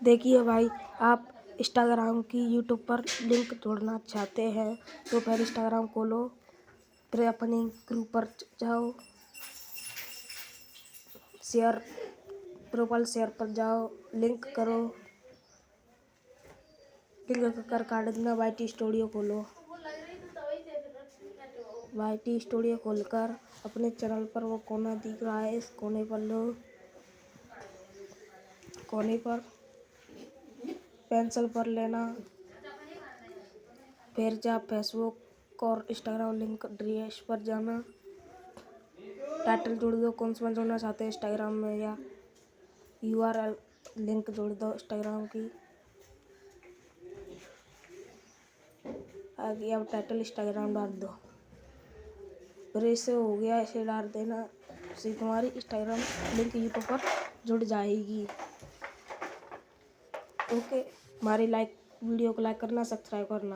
देखिए भाई, आप इंस्टाग्राम की यूट्यूब पर लिंक जोड़ना चाहते हैं तो पहले इंस्टाग्राम खोलो, फिर अपने ग्रुप पर जाओ, शेयर प्रोफाइल शेयर पर जाओ, लिंक करो, लिंक कर काट देना। वाईटी स्टूडियो खोलो, वाईटी स्टूडियो खोलकर अपने चैनल पर वो कोना दिख रहा है, इस कोने पर लो, कोने पर पेंसिल पर लेना, फिर जा फेसबुक और इंस्टाग्राम लिंक ड्रेस पर जाना, टाइटल जोड़ दो, कौन सा जोड़ना चाहते हैं इंस्टाग्राम में, या यूआरएल लिंक जोड़ दो इंस्टाग्राम की। आगे अब टाइटल इंस्टाग्राम डाल दो, फिर इसे हो गया, इसे डाल देना, उससे तुम्हारी इंस्टाग्राम लिंक यूट्यूब पर जुड़ जाएगी। ओके, हमारी वीडियो को लाइक करना, सब्सक्राइब करना।